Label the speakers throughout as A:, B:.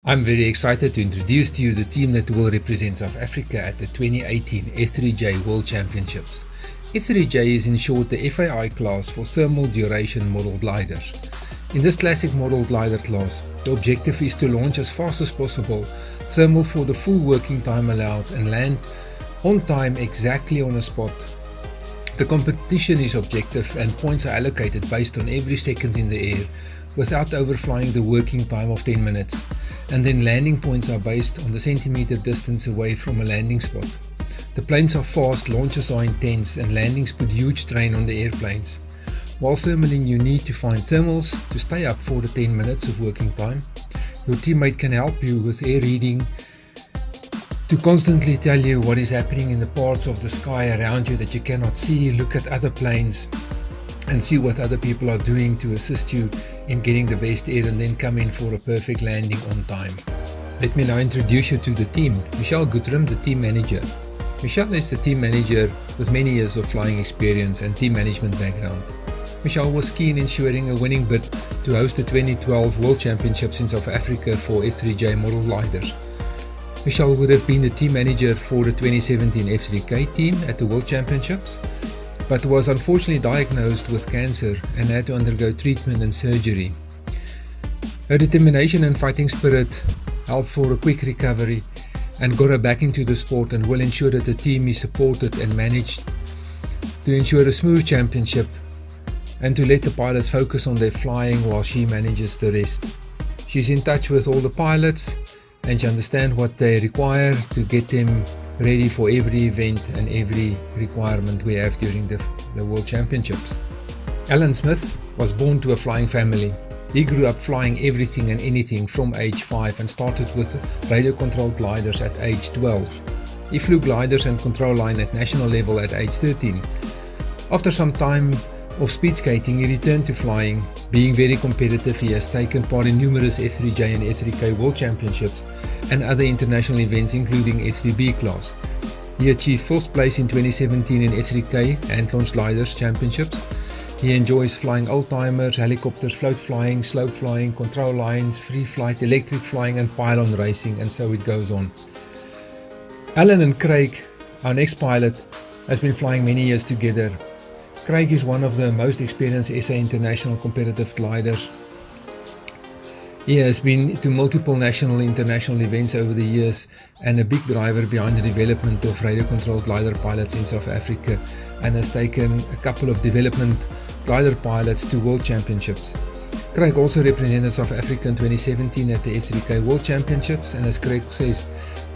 A: I'm very excited to introduce to you the team that will represent South Africa at the 2018 F3J World Championships. F3J is in short the FAI class for thermal duration model gliders. In this classic model glider class, the objective is to launch as fast as possible, thermal for the full working time allowed, and land on time exactly on a spot. The competition is objective and points are allocated based on every second in the air without overflying the working time of 10 minutes, and then landing points are based on the centimeter distance away from a landing spot. The planes are fast, launches are intense, and landings put huge strain on the airplanes. While thermaling, you need to find thermals to stay up for the 10 minutes of working time. Your teammate can help you with air reading to constantly tell you what is happening in the parts of the sky around you that you cannot see. Look at other planes and see what other people are doing to assist you in getting the best air, and then come in for a perfect landing on time. Let me now introduce you to the team. Michelle Guthrum, the team manager. Michelle is the team manager with many years of flying experience and team management background. Michelle was key in ensuring a winning bid to host the 2012 World Championships in South Africa for F3J model gliders. Michelle would have been the team manager for the 2017 F3K team at the World Championships, but was unfortunately diagnosed with cancer and had to undergo treatment and surgery. Her determination and fighting spirit helped for a quick recovery and got her back into the sport, and will ensure that the team is supported and managed to ensure a smooth championship and to let the pilots focus on their flying while she manages the rest. She's in touch with all the pilots and she understands what they require to get them ready for every event and every requirement we have during the World Championships. Alan Smith was born to a flying family. He grew up flying everything and anything from age 5 and started with radio-controlled gliders at age 12. He flew gliders and control line at national level at age 13. After some time of speed skating, he returned to flying. Being very competitive, he has taken part in numerous F3J and F3K World Championships and other international events including F3B class. He achieved 4th place in 2017 in F3K and Launch Gliders Championships. He enjoys flying old-timers, helicopters, float flying, slope flying, control lines, free flight, electric flying and pylon racing, and so it goes on. Alan and Craig, our next pilot, has been flying many years together. Craig is one of the most experienced SA international competitive gliders. He has been to multiple national and international events over the years and a big driver behind the development of radio-controlled glider pilots in South Africa, and has taken a couple of development glider pilots to World Championships. Craig also represented South Africa in 2017 at the F3K World Championships, and as Craig says,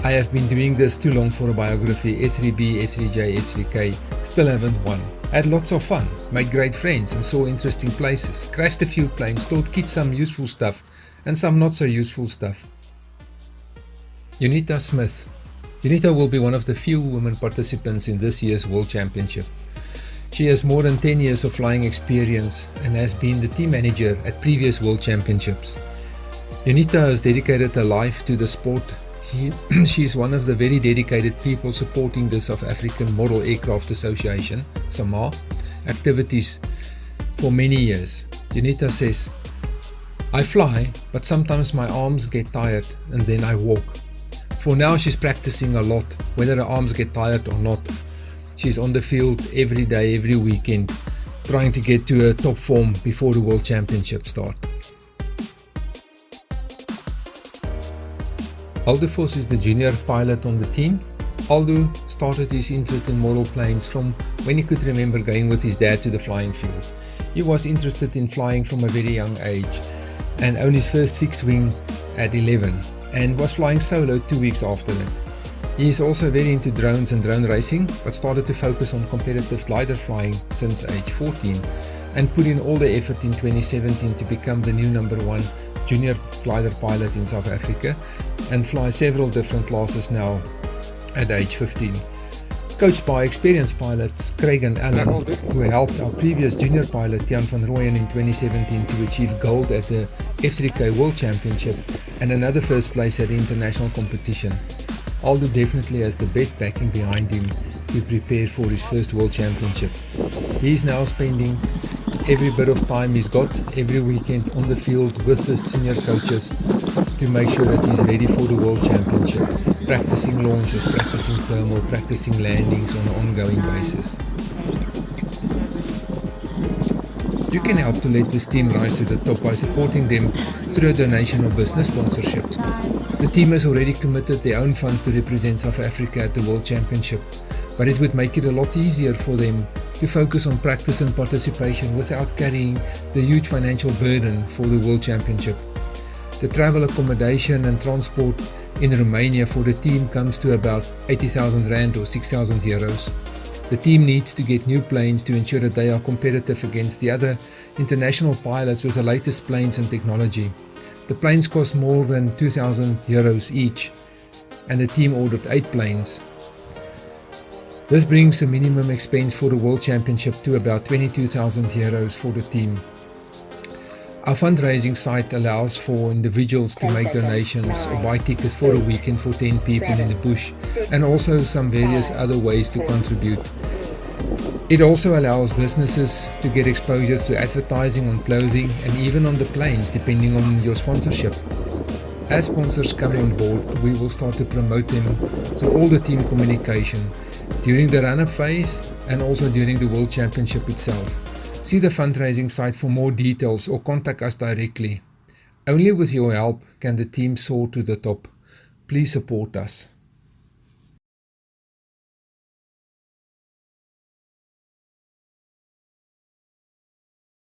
A: I have been doing this too long for a biography. F3B, F3J, F3K, still haven't won. Had lots of fun, made great friends and saw interesting places, crashed a few planes, taught kids some useful stuff and some not so useful stuff. Unita Smith. Unita will be one of the few women participants in this year's World Championship. She has more than 10 years of flying experience and has been the team manager at previous World Championships. Unita has dedicated her life to the sport. She is one of the very dedicated people supporting the South African Model Aircraft Association, SAMA, activities for many years. Unita says, I fly, but sometimes my arms get tired and then I walk. For now she's practicing a lot, whether her arms get tired or not. She's on the field every day, every weekend, trying to get to her top form before the World Championship start. Aldo Vos is the junior pilot on the team. Aldo started his interest in model planes from when he could remember going with his dad to the flying field. He was interested in flying from a very young age and owned his first fixed wing at 11 and was flying solo 2 weeks after that. He is also very into drones and drone racing, but started to focus on competitive glider flying since age 14 and put in all the effort in 2017 to become the new #1 junior glider pilot in South Africa and fly several different classes now at age 15. Coached by experienced pilots Craig and Alan, who helped our previous junior pilot Jan van Rooyen in 2017 to achieve gold at the F3K World Championship and another first place at the international competition. Aldo definitely has the best backing behind him to prepare for his first World Championship. He is now spending every bit of time he's got every weekend on the field with the senior coaches to make sure that he's ready for the World Championship, practicing launches, practicing thermal, practicing landings on an ongoing basis. You can help to let this team rise to the top by supporting them through a donation or business sponsorship. The team has already committed their own funds to represent South Africa at the World Championship, but it would make it a lot easier for them to focus on practice and participation without carrying the huge financial burden for the World Championship. The travel, accommodation and transport in Romania for the team comes to about 80,000 Rand or 6,000 euros. The team needs to get new planes to ensure that they are competitive against the other international pilots with the latest planes and technology. The planes cost more than 2,000 euros each, and the team ordered 8 planes. This brings the minimum expense for the World Championship to about 22,000 euros for the team. Our fundraising site allows for individuals to make donations or buy tickets for a weekend for 10 people in the bush, and also some various other ways to contribute. It also allows businesses to get exposure to advertising on clothing and even on the planes, depending on your sponsorship. As sponsors come on board, we will start to promote them through all the team communication during the run-up phase and also during the World Championship itself. See the fundraising site for more details or contact us directly. Only with your help can the team soar to the top. Please support us.